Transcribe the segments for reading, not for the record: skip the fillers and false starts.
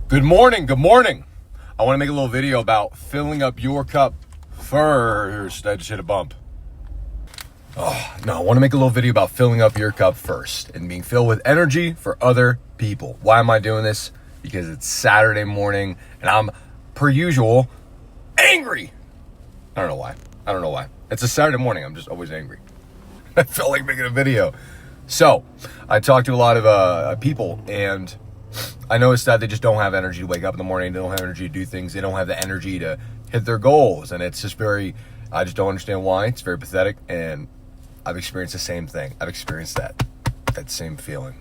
Good morning, good morning. I want to make a little video about filling up your cup first. I just hit a bump. No, I want to make a little video about filling up your cup first and being filled with energy for other people. Why am I doing this? Because it's Saturday morning and I'm, per usual, angry. I don't know why. It's a Saturday morning. I'm just always angry. I felt like making a video. So, I talked to a lot of people, and I noticed that they just don't have energy to wake up in the morning. They don't have energy to do things. They don't have the energy to hit their goals. And it's just I just don't understand why. It's very pathetic. And I've experienced the same thing. I've experienced that same feeling.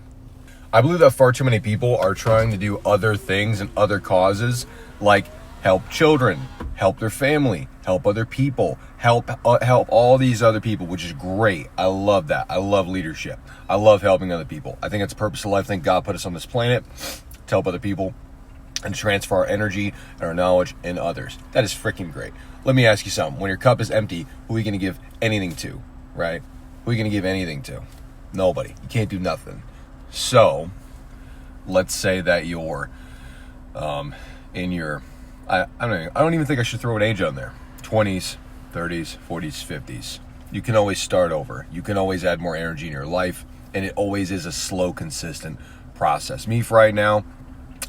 I believe that far too many people are trying to do other things and other causes, like help children, help their family, help other people, help all these other people, which is great. I love that. I love leadership. I love helping other people. I think it's the purpose of life. I think God put us on this planet to help other people and transfer our energy and our knowledge in others. That is freaking great. Let me ask you something. When your cup is empty, who are you going to give anything to, right? Who are you going to give anything to? Nobody. You can't do nothing. So, let's say that you're in your, I don't even think I should throw an age on there. 20s, 30s, 40s, 50s. You can always start over. You can always add more energy in your life, and it always is a slow, consistent process. Me, for right now,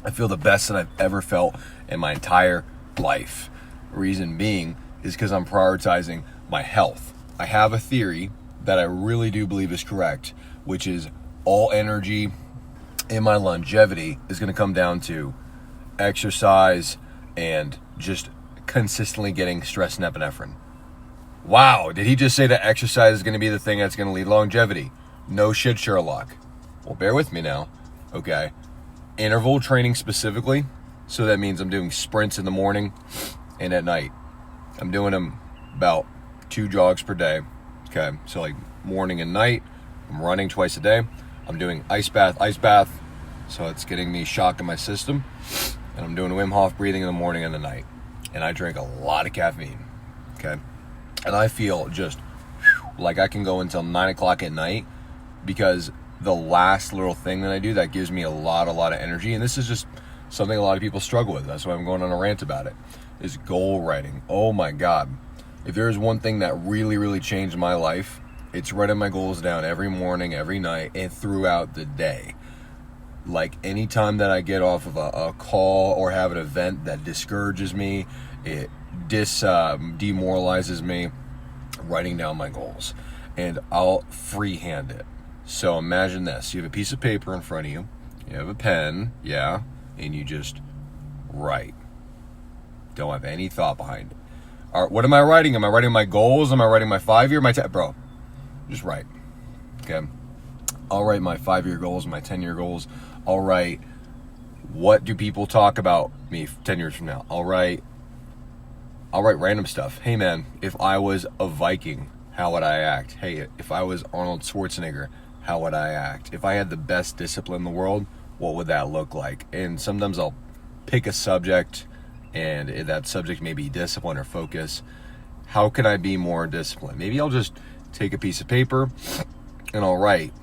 I feel the best that I've ever felt in my entire life. Reason being is because I'm prioritizing my health. I have a theory that I really do believe is correct, which is all energy in my longevity is going to come down to exercise and just consistently getting stress and epinephrine. Wow, did he just say that exercise is going to be the thing that's going to lead longevity? No shit, Sherlock. Well, bear with me now, okay? Interval training specifically, so that means I'm doing sprints in the morning and at night. I'm doing them about 2 jogs per day, okay? So like morning and night, I'm running twice a day. I'm doing ice bath, so it's getting me shock in my system. And I'm doing Wim Hof breathing in the morning and the night. And I drink a lot of caffeine, okay? And I feel just like I can go until 9 o'clock at night, because the last little thing that I do that gives me a lot of energy, and this is just something a lot of people struggle with, that's why I'm going on a rant about it, is goal writing. Oh my God. If there's one thing that really changed my life, it's writing my goals down every morning, every night, and throughout the day. Like anytime that I get off of a call or have an event that discourages me, it demoralizes me, writing down my goals, and I'll freehand it. So imagine this: you have a piece of paper in front of you, you have a pen, yeah, and you just write. Don't have any thought behind it. All right, what am I writing? Am I writing my goals? Am I writing my 5-year, bro? Just write. Okay. I'll write my 5-year goals, my 10-year goals. I'll write, what do people talk about me 10 years from now? I'll write random stuff. Hey man, if I was a Viking, how would I act? Hey, if I was Arnold Schwarzenegger, how would I act? If I had the best discipline in the world, what would that look like? And sometimes I'll pick a subject, and that subject may be discipline or focus. How can I be more disciplined? Maybe I'll just take a piece of paper and I'll write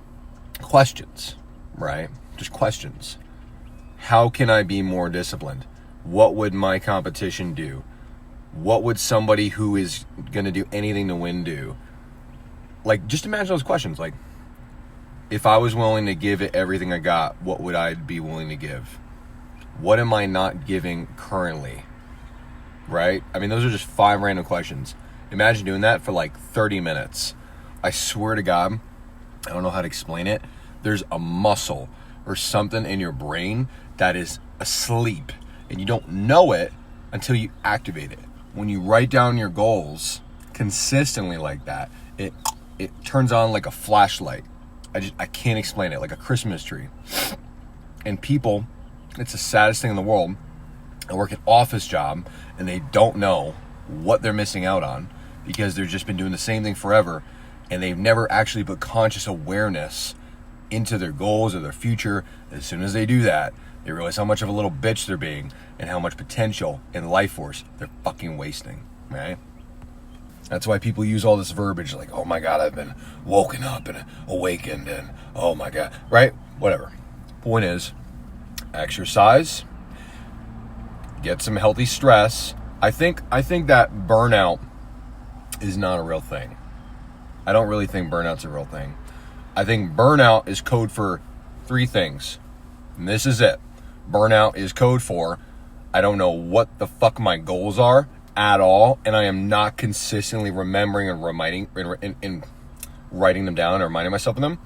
questions, right? Just questions. How can I be more disciplined? What would my competition do? What would somebody who is going to do anything to win do? Like, just imagine those questions. Like, if I was willing to give it everything I got, what would I be willing to give? What am I not giving currently? Right? I mean, those are just 5 random questions. Imagine doing that for like 30 minutes. I swear to God, I don't know how to explain it. There's a muscle or something in your brain that is asleep, and you don't know it until you activate it. When you write down your goals consistently like that, it turns on like a flashlight. I can't explain it, like a Christmas tree. And people, it's the saddest thing in the world, I work an office job and they don't know what they're missing out on because they've just been doing the same thing forever, and they've never actually put conscious awareness into their goals or their future. As soon as they do that, they realize how much of a little bitch they're being and how much potential and life force they're fucking wasting, right? That's why people use all this verbiage like, oh my God, I've been woken up and awakened, and oh my God, right? Whatever. Point is, exercise, get some healthy stress. I think that burnout is not a real thing. I don't really think burnout's a real thing. I think burnout is code for 3 things. And this is it. Burnout is code for I don't know what the fuck my goals are at all, and I am not consistently remembering and writing them down or reminding myself of them.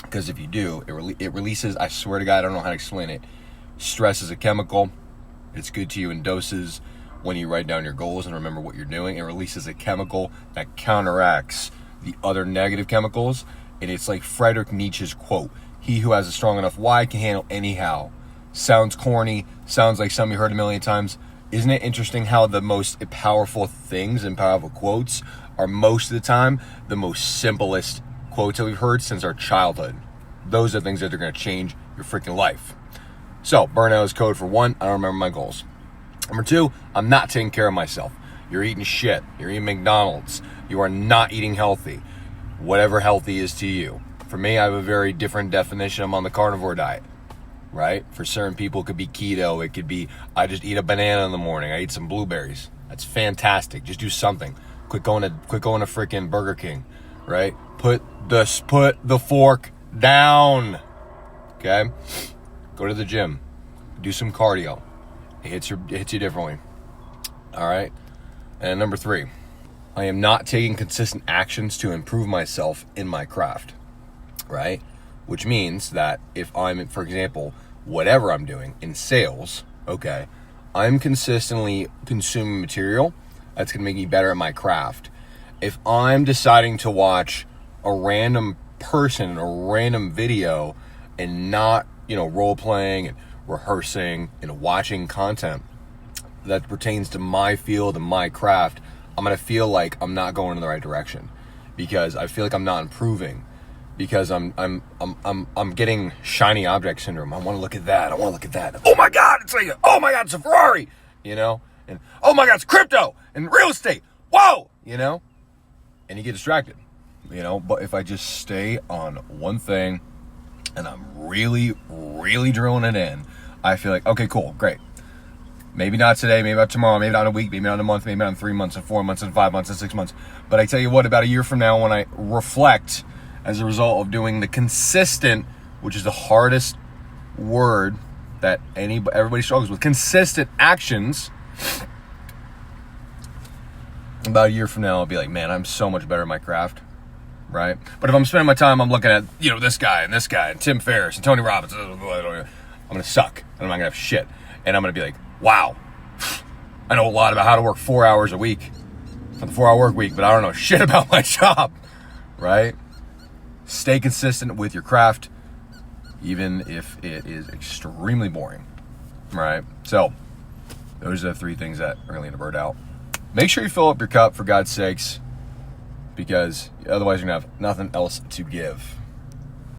Because if you do, it releases, I swear to God, I don't know how to explain it. Stress is a chemical. It's good to you in doses. When you write down your goals and remember what you're doing, it releases a chemical that counteracts the other negative chemicals. And it's like Friedrich Nietzsche's quote, "He who has a strong enough why can handle anyhow." Sounds corny, sounds like something you heard a million times. Isn't it interesting how the most powerful things and powerful quotes are most of the time the most simplest quotes that we've heard since our childhood? Those are things that are going to change your freaking life. So, burnout is code for 1, I don't remember my goals. Number 2, I'm not taking care of myself. You're eating shit. You're eating McDonald's. You are not eating healthy. Whatever healthy is to you. For me, I have a very different definition. I'm on the carnivore diet, right? For certain people, it could be keto. It could be, I just eat a banana in the morning. I eat some blueberries. That's fantastic. Just do something. Quit going to freaking Burger King, right? Put the fork down, okay? Go to the gym. Do some cardio. It hits you differently. All right. And number 3, I am not taking consistent actions to improve myself in my craft, right? Which means that if I'm, for example, whatever I'm doing in sales, okay, I'm consistently consuming material that's going to make me better at my craft. If I'm deciding to watch a random person, a random video, and not, role playing and rehearsing and watching content that pertains to my field and my craft, I'm going to feel like I'm not going in the right direction because I feel like I'm not improving because I'm getting shiny object syndrome. I want to look at that. I want to look at that. Oh my God, it's a Ferrari, and oh my God, it's crypto and real estate. Whoa, and you get distracted, but if I just stay on one thing and I'm really, really drilling it in, I feel like, okay, cool, great. Maybe not today, maybe not tomorrow, maybe not in a week, maybe not in a month, maybe not in 3 months and 4 months and 5 months and 6 months. But I tell you what, about a year from now, when I reflect as a result of doing the consistent, which is the hardest word that everybody struggles with, consistent actions, about a year from now, I'll be like, man, I'm so much better at my craft, right? But if I'm spending my time, I'm looking at, this guy and Tim Ferriss and Tony Robbins, I'm going to suck and I'm not going to have shit. And I'm going to be like, wow, I know a lot about how to work 4 hours a week for the 4-hour work week, but I don't know shit about my job, right? Stay consistent with your craft, even if it is extremely boring, right? So those are the 3 things that are going to burn out. Make sure you fill up your cup, for God's sakes, because otherwise you're going to have nothing else to give.